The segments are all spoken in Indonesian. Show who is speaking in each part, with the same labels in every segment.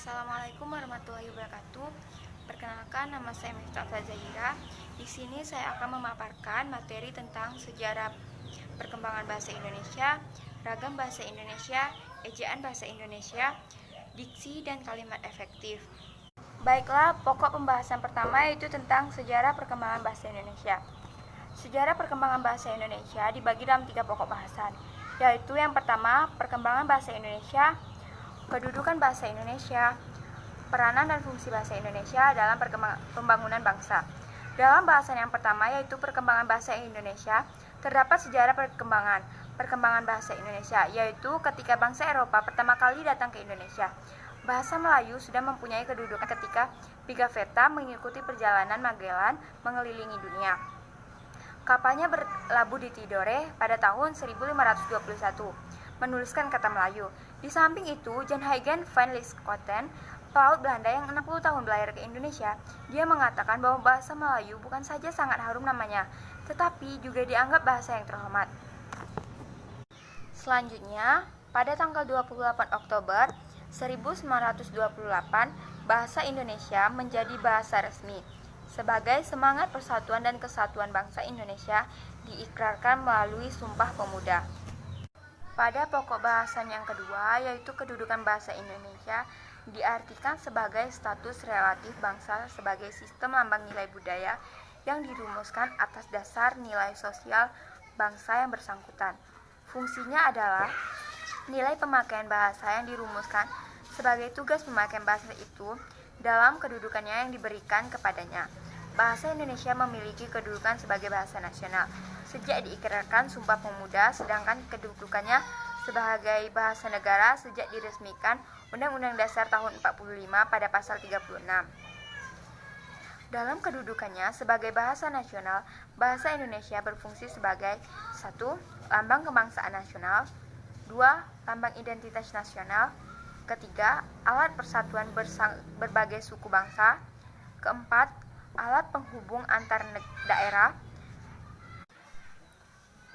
Speaker 1: Assalamualaikum warahmatullahi wabarakatuh. Perkenalkan, nama saya Miftah Zahira. Di sini saya akan memaparkan materi tentang sejarah perkembangan bahasa Indonesia, ragam bahasa Indonesia, ejaan bahasa Indonesia, diksi dan kalimat efektif. Baiklah, pokok pembahasan pertama yaitu tentang sejarah perkembangan bahasa Indonesia. Sejarah perkembangan bahasa Indonesia dibagi dalam 3 pokok bahasan, yaitu yang pertama, perkembangan bahasa Indonesia, kedudukan bahasa Indonesia, peranan dan fungsi bahasa Indonesia dalam pembangunan bangsa. Dalam bahasan yang pertama yaitu perkembangan bahasa Indonesia, terdapat sejarah perkembangan bahasa Indonesia, yaitu ketika bangsa Eropa pertama kali datang ke Indonesia. Bahasa Melayu sudah mempunyai kedudukan ketika Pigafetta mengikuti perjalanan Magellan mengelilingi dunia. Kapalnya berlabuh di Tidore pada tahun 1521, menuliskan kata Melayu. Di samping itu, Jan Huygens van Lieshouten, pelaut Belanda yang 60 tahun berlayar ke Indonesia, dia mengatakan bahwa bahasa Melayu bukan saja sangat harum namanya, tetapi juga dianggap bahasa yang terhormat. Selanjutnya, pada tanggal 28 Oktober 1928, bahasa Indonesia menjadi bahasa resmi. Sebagai semangat persatuan dan kesatuan bangsa Indonesia diikrarkan melalui Sumpah Pemuda. Pada pokok bahasan yang kedua, yaitu kedudukan bahasa Indonesia, diartikan sebagai status relatif bangsa sebagai sistem lambang nilai budaya yang dirumuskan atas dasar nilai sosial bangsa yang bersangkutan. Fungsinya adalah nilai pemakaian bahasa yang dirumuskan sebagai tugas pemakaian bahasa itu dalam kedudukannya yang diberikan kepadanya. Bahasa Indonesia memiliki kedudukan sebagai bahasa nasional sejak diikrarkan Sumpah Pemuda, sedangkan kedudukannya sebagai bahasa negara sejak diresmikan Undang-Undang Dasar tahun 45 pada pasal 36. Dalam kedudukannya sebagai bahasa nasional, bahasa Indonesia berfungsi sebagai 1. Lambang kebangsaan nasional, 2. Lambang identitas nasional, 3. Alat persatuan berbagai suku bangsa, 4. Alat penghubung antar daerah.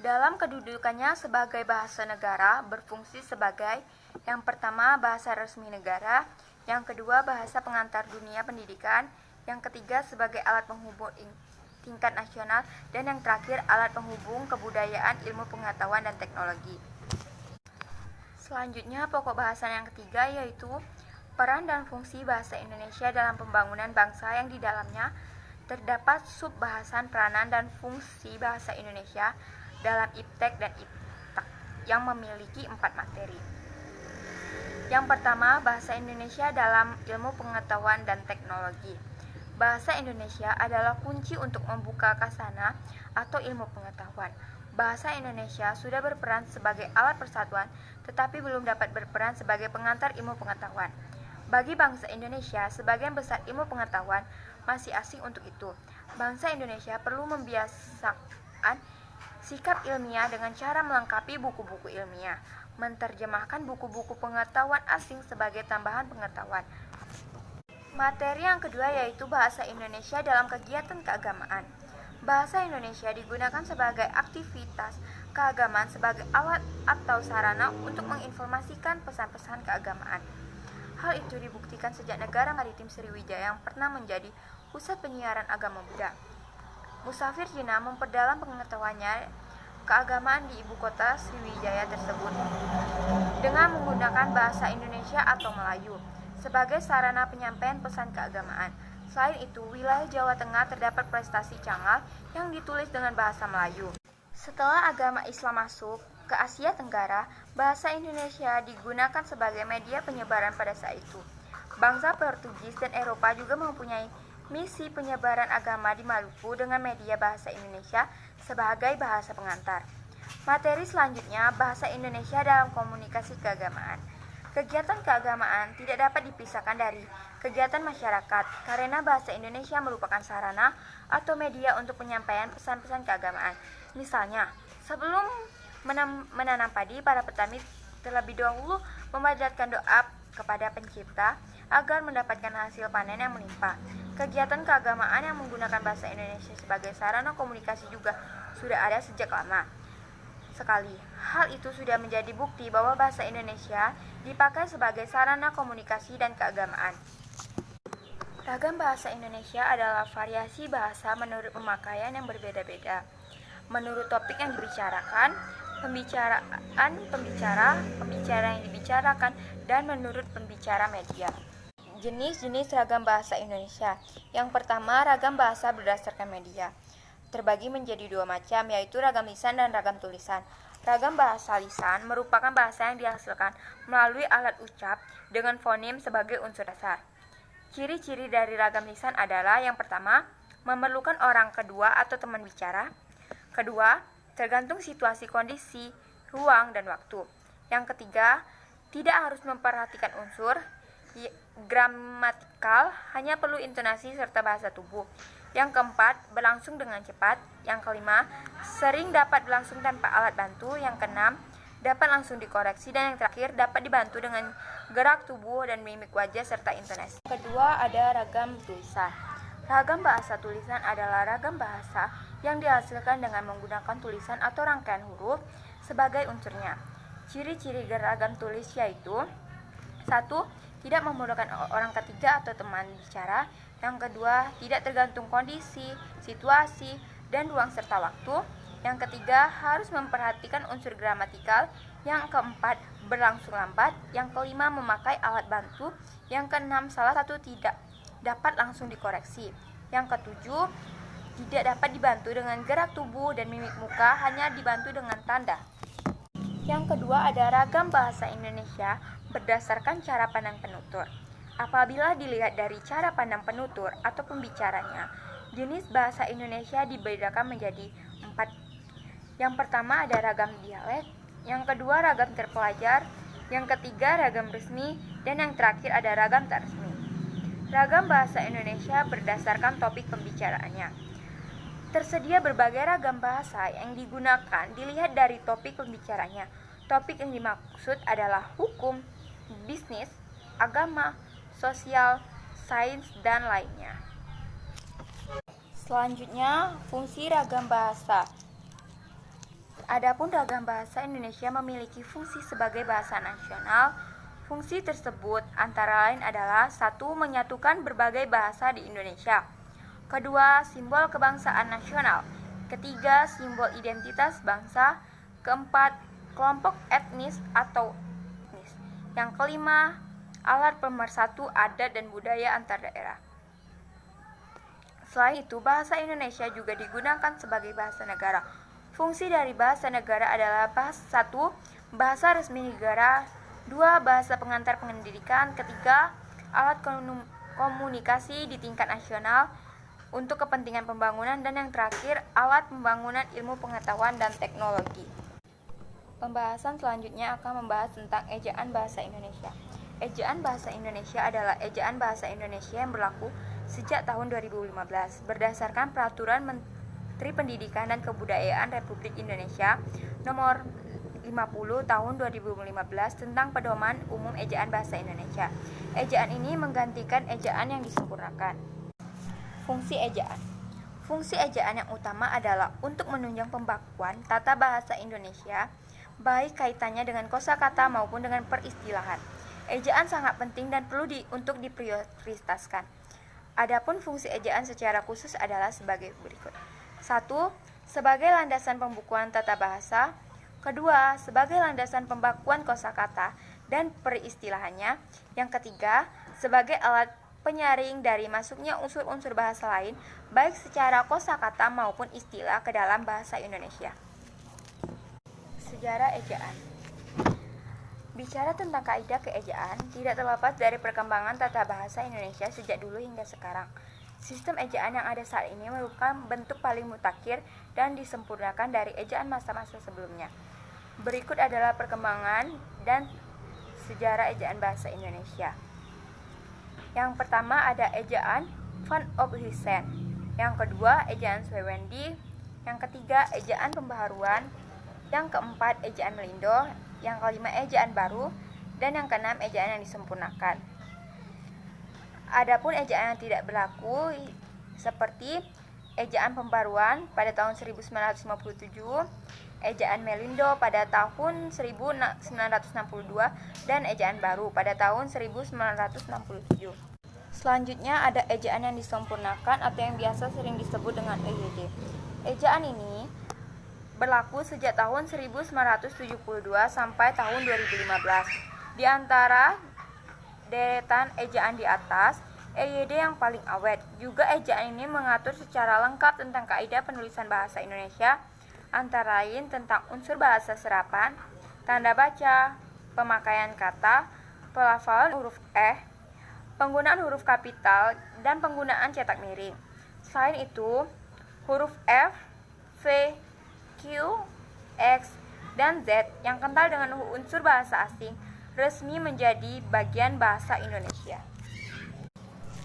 Speaker 1: Dalam kedudukannya sebagai bahasa negara, berfungsi sebagai yang pertama bahasa resmi negara, yang kedua bahasa pengantar dunia pendidikan, yang ketiga sebagai alat penghubung tingkat nasional, dan yang terakhir alat penghubung kebudayaan, ilmu pengetahuan, dan teknologi. Selanjutnya pokok bahasan yang ketiga yaitu peran dan fungsi bahasa Indonesia dalam pembangunan bangsa, yang di dalamnya terdapat sub-bahasan peranan dan fungsi bahasa Indonesia dalam IPTEK dan IPTAK yang memiliki 4 materi. Yang pertama, bahasa Indonesia dalam ilmu pengetahuan dan teknologi. Bahasa Indonesia adalah kunci untuk membuka khazanah atau ilmu pengetahuan. Bahasa Indonesia sudah berperan sebagai alat persatuan, tetapi belum dapat berperan sebagai pengantar ilmu pengetahuan. Bagi bangsa Indonesia, sebagian besar ilmu pengetahuan masih asing untuk itu. Bangsa Indonesia perlu membiasakan sikap ilmiah dengan cara melengkapi buku-buku ilmiah, menerjemahkan buku-buku pengetahuan asing sebagai tambahan pengetahuan. Materi yang kedua yaitu bahasa Indonesia dalam kegiatan keagamaan. Bahasa Indonesia digunakan sebagai aktivitas keagamaan sebagai alat atau sarana untuk menginformasikan pesan-pesan keagamaan. Hal itu dibuktikan sejak negara maritim Sriwijaya yang pernah menjadi pusat penyiaran agama Buddha. Musafir Cina memperdalam pengetahuannya keagamaan di ibu kota Sriwijaya tersebut dengan menggunakan bahasa Indonesia atau Melayu sebagai sarana penyampaian pesan keagamaan. Selain itu, wilayah Jawa Tengah terdapat prestasi Canggah yang ditulis dengan bahasa Melayu. Setelah agama Islam masuk ke Asia Tenggara, bahasa Indonesia digunakan sebagai media penyebaran pada saat itu. Bangsa Portugis dan Eropa juga mempunyai misi penyebaran agama di Maluku dengan media bahasa Indonesia sebagai bahasa pengantar. Materi selanjutnya, bahasa Indonesia dalam komunikasi keagamaan. Kegiatan keagamaan tidak dapat dipisahkan dari kegiatan masyarakat karena bahasa Indonesia merupakan sarana atau media untuk penyampaian pesan-pesan keagamaan. Misalnya, sebelum menanam padi, para petani terlebih dahulu memanjatkan doa kepada Pencipta agar mendapatkan hasil panen yang melimpah. Kegiatan keagamaan yang menggunakan bahasa Indonesia sebagai sarana komunikasi juga sudah ada sejak lama. sekali. Hal itu sudah menjadi bukti bahwa bahasa Indonesia dipakai sebagai sarana komunikasi dan keagamaan. Ragam bahasa Indonesia adalah variasi bahasa menurut pemakaian yang berbeda-beda. Menurut topik yang dibicarakan, pembicara yang dibicarakan, dan menurut pembicara media. Jenis-jenis ragam bahasa Indonesia. Yang pertama, ragam bahasa berdasarkan media. Terbagi menjadi dua macam, yaitu ragam lisan dan ragam tulisan. Ragam bahasa lisan merupakan bahasa yang dihasilkan melalui alat ucap dengan fonem sebagai unsur dasar. Ciri-ciri dari ragam lisan adalah yang pertama, memerlukan orang kedua atau teman bicara. Kedua, tergantung situasi, kondisi, ruang, dan waktu. Yang ketiga, tidak harus memperhatikan unsur gramatikal, hanya perlu intonasi serta bahasa tubuh. Yang keempat, berlangsung dengan cepat. Yang kelima, sering dapat berlangsung tanpa alat bantu. Yang keenam, dapat langsung dikoreksi. Dan yang terakhir, dapat dibantu dengan gerak tubuh dan mimik wajah serta intonasi. Kedua, ada ragam tulisan. Ragam bahasa tulisan adalah ragam bahasa yang dihasilkan dengan menggunakan tulisan atau rangkaian huruf sebagai unsurnya. Ciri-ciri ragam tulis yaitu: 1. Tidak memerlukan orang ketiga atau teman bicara. Yang kedua, tidak tergantung kondisi, situasi, dan ruang serta waktu. Yang ketiga, harus memperhatikan unsur gramatikal. Yang keempat, berlangsung lambat. Yang kelima, memakai alat bantu. Yang keenam, salah satu tidak dapat langsung dikoreksi. Yang ketujuh, tidak dapat dibantu dengan gerak tubuh dan mimik muka, hanya dibantu dengan tanda. Yang kedua, ada ragam bahasa Indonesia berdasarkan cara pandang penutur. Apabila dilihat dari cara pandang penutur atau pembicaranya, jenis bahasa Indonesia dibedakan menjadi 4. Yang pertama ada ragam dialek, yang kedua ragam terpelajar, yang ketiga ragam resmi, dan yang terakhir ada ragam tak resmi. Ragam bahasa Indonesia berdasarkan topik pembicaraannya. Tersedia berbagai ragam bahasa yang digunakan dilihat dari topik pembicaranya. Topik yang dimaksud adalah hukum, bisnis, agama, sosial, sains, dan lainnya. Selanjutnya, fungsi ragam bahasa. Adapun ragam bahasa Indonesia memiliki fungsi sebagai bahasa nasional. Fungsi tersebut antara lain adalah: 1. Menyatukan berbagai bahasa di Indonesia. Kedua, simbol kebangsaan nasional. Ketiga, simbol identitas bangsa. Keempat, kelompok etnis atau etnis. Yang kelima, alat pemersatu adat dan budaya antar daerah. Selain itu, bahasa Indonesia juga digunakan sebagai bahasa negara. Fungsi dari bahasa negara adalah: 1. Bahasa resmi negara. 2. Bahasa pengantar pendidikan. Ketiga, alat komunikasi di tingkat nasional untuk kepentingan pembangunan. Dan yang terakhir, alat pembangunan ilmu pengetahuan dan teknologi. Pembahasan selanjutnya akan membahas tentang ejaan bahasa Indonesia. Ejaan bahasa Indonesia adalah ejaan bahasa Indonesia yang berlaku sejak tahun 2015 berdasarkan Peraturan Menteri Pendidikan dan Kebudayaan Republik Indonesia Nomor 50 Tahun 2015 tentang Pedoman Umum Ejaan Bahasa Indonesia. Ejaan ini menggantikan ejaan yang disempurnakan. Fungsi ejaan. Fungsi ejaan yang utama adalah untuk menunjang pembakuan tata bahasa Indonesia, baik kaitannya dengan kosakata maupun dengan peristilahan. Ejaan sangat penting dan perlu untuk diprioritaskan. Adapun fungsi ejaan secara khusus adalah sebagai berikut. 1. Sebagai landasan pembukuan tata bahasa. Kedua, sebagai landasan pembakuan kosakata dan peristilahannya. Yang ketiga, sebagai alat penyaring dari masuknya unsur-unsur bahasa lain, baik secara kosakata maupun istilah ke dalam bahasa Indonesia. Sejarah ejaan. Bicara tentang kaidah keejaan, tidak terlepas dari perkembangan tata bahasa Indonesia sejak dulu hingga sekarang. Sistem ejaan yang ada saat ini merupakan bentuk paling mutakhir dan disempurnakan dari ejaan masa-masa sebelumnya. Berikut adalah perkembangan dan sejarah ejaan bahasa Indonesia. Yang pertama ada ejaan Van Ophuijsen. Yang kedua ejaan Swewendi. Yang ketiga ejaan pembaharuan. Yang keempat ejaan Melindo. Yang kelima ejaan baru. Dan yang keenam ejaan yang disempurnakan. Adapun ejaan yang tidak berlaku seperti ejaan pembaruan pada tahun 1957, ejaan Melindo pada tahun 1962 dan ejaan baru pada tahun 1967. Selanjutnya ada ejaan yang disempurnakan atau yang biasa sering disebut dengan EYD. Ejaan ini berlaku sejak tahun 1972 sampai tahun 2015. Di antara deretan ejaan di atas, EYD yang paling awet. Juga ejaan ini mengatur secara lengkap tentang kaidah penulisan bahasa Indonesia, antara lain tentang unsur bahasa serapan, tanda baca, pemakaian kata, pelafalan huruf penggunaan huruf kapital, dan penggunaan cetak miring. Selain itu, huruf F, V, Q, X, dan Z yang kental dengan unsur bahasa asing resmi menjadi bagian bahasa Indonesia.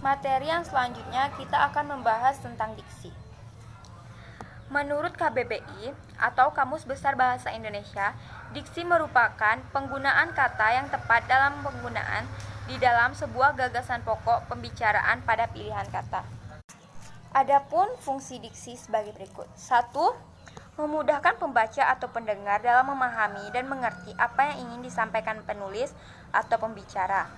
Speaker 1: Materi yang selanjutnya kita akan membahas tentang diksi. Menurut KBBI atau Kamus Besar Bahasa Indonesia, diksi merupakan penggunaan kata yang tepat dalam penggunaan di dalam sebuah gagasan pokok pembicaraan pada pilihan kata. Adapun fungsi diksi sebagai berikut. 1. Memudahkan pembaca atau pendengar dalam memahami dan mengerti apa yang ingin disampaikan penulis atau pembicara.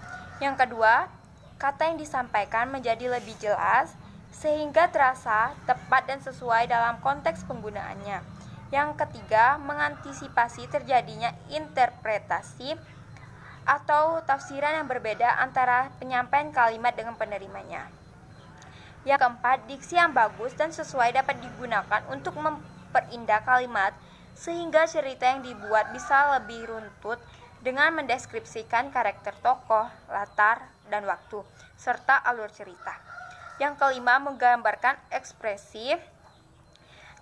Speaker 1: Yang kedua, kata yang disampaikan menjadi lebih jelas sehingga terasa tepat dan sesuai dalam konteks penggunaannya. Yang ketiga, mengantisipasi terjadinya interpretasi atau tafsiran yang berbeda antara penyampaian kalimat dengan penerimanya. Yang keempat, diksi yang bagus dan sesuai dapat digunakan untuk memperindah kalimat sehingga cerita yang dibuat bisa lebih runtut dengan mendeskripsikan karakter tokoh, latar, dan waktu, serta alur cerita. Yang kelima, menggambarkan ekspresi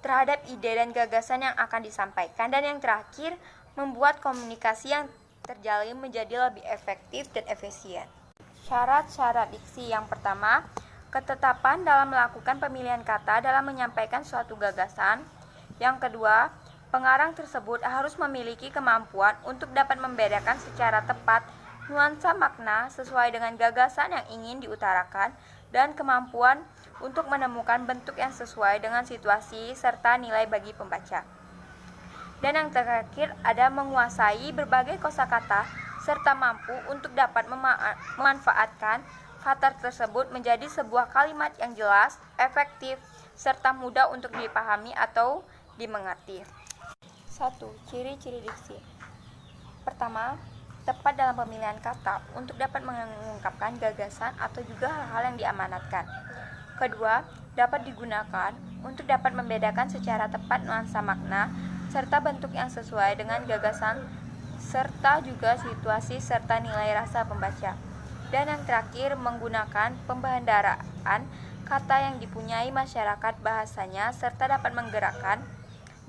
Speaker 1: terhadap ide dan gagasan yang akan disampaikan. Dan yang terakhir, membuat komunikasi yang terjalin menjadi lebih efektif dan efisien. Syarat-syarat diksi. Yang pertama, ketetapan dalam melakukan pemilihan kata dalam menyampaikan suatu gagasan. Yang kedua, pengarang tersebut harus memiliki kemampuan untuk dapat membedakan secara tepat nuansa makna sesuai dengan gagasan yang ingin diutarakan dan kemampuan untuk menemukan bentuk yang sesuai dengan situasi serta nilai bagi pembaca. Dan yang terakhir ada menguasai berbagai kosakata serta mampu untuk dapat memanfaatkan kata tersebut menjadi sebuah kalimat yang jelas, efektif, serta mudah untuk dipahami atau dimengerti. 1. Ciri-ciri diksi. Pertama, tepat dalam pemilihan kata untuk dapat mengungkapkan gagasan atau juga hal-hal yang diamanatkan. Kedua, dapat digunakan untuk dapat membedakan secara tepat nuansa makna serta bentuk yang sesuai dengan gagasan serta juga situasi serta nilai rasa pembaca. Dan yang terakhir, menggunakan pembahandaraan kata yang dipunyai masyarakat bahasanya serta dapat menggerakkan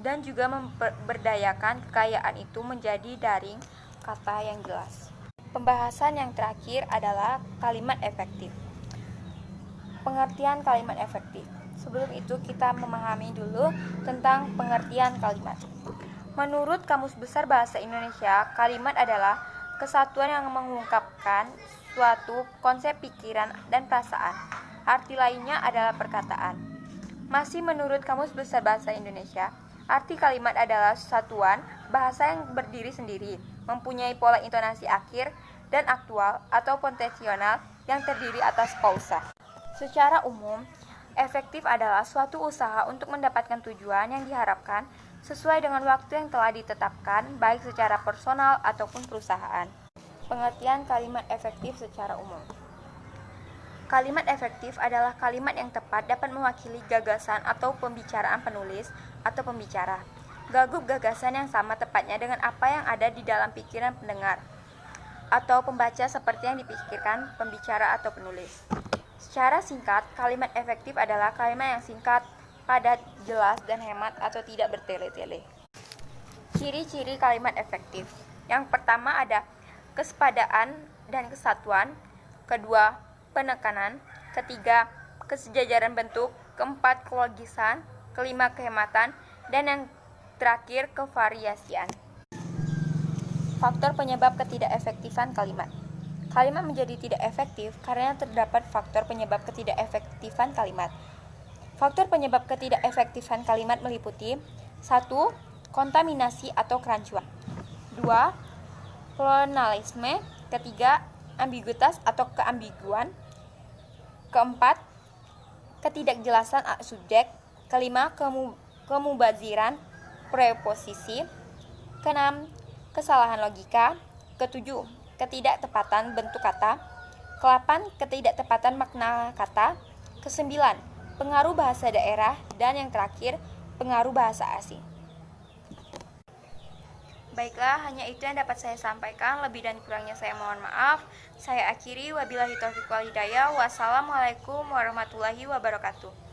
Speaker 1: dan juga memberdayakan kekayaan itu menjadi daring kata yang jelas. Pembahasan yang terakhir adalah kalimat efektif. Pengertian kalimat efektif. Sebelum itu kita memahami dulu tentang pengertian kalimat. Menurut Kamus Besar Bahasa Indonesia, kalimat adalah kesatuan yang mengungkapkan suatu konsep pikiran dan perasaan. Arti lainnya adalah perkataan. Masih menurut Kamus Besar Bahasa Indonesia, arti kalimat adalah satuan bahasa yang berdiri sendiri, mempunyai pola intonasi akhir dan aktual atau potensional yang terdiri atas pausa. Secara umum, efektif adalah suatu usaha untuk mendapatkan tujuan yang diharapkan sesuai dengan waktu yang telah ditetapkan, baik secara personal ataupun perusahaan. Pengertian kalimat efektif secara umum. Kalimat efektif adalah kalimat yang tepat dapat mewakili gagasan atau pembicaraan penulis atau pembicara. Gagup gagasan yang sama tepatnya dengan apa yang ada di dalam pikiran pendengar atau pembaca seperti yang dipikirkan pembicara atau penulis. Secara singkat, kalimat efektif adalah kalimat yang singkat, padat, jelas, dan hemat atau tidak bertele-tele. Ciri-ciri kalimat efektif. Yang pertama ada kesepadaan dan kesatuan. Kedua, penekanan. Ketiga, kesejajaran bentuk. Keempat, kelogisan. Kelima, kehematan. Dan yang terakhir, kevariasian. Faktor penyebab ketidakefektifan kalimat. Kalimat menjadi tidak efektif karena terdapat faktor penyebab ketidakefektifan kalimat. Faktor penyebab ketidakefektifan kalimat meliputi 1. kontaminasi atau kerancuan. 2. Pluralisme. Ketiga, ambiguitas atau keambiguan. Keempat, ketidakjelasan subjek. Kelima, kemubaziran preposisi. Keenam, kesalahan logika. Ketujuh, ketidaktepatan bentuk kata. Kelapan, ketidaktepatan makna kata. Kesembilan, pengaruh bahasa daerah. Dan yang terakhir, pengaruh bahasa asing. Baiklah, hanya itu yang dapat saya sampaikan. Lebih dan kurangnya saya mohon maaf. Saya akhiri, wabillahi taufiq wal hidayah. Wassalamualaikum warahmatullahi wabarakatuh.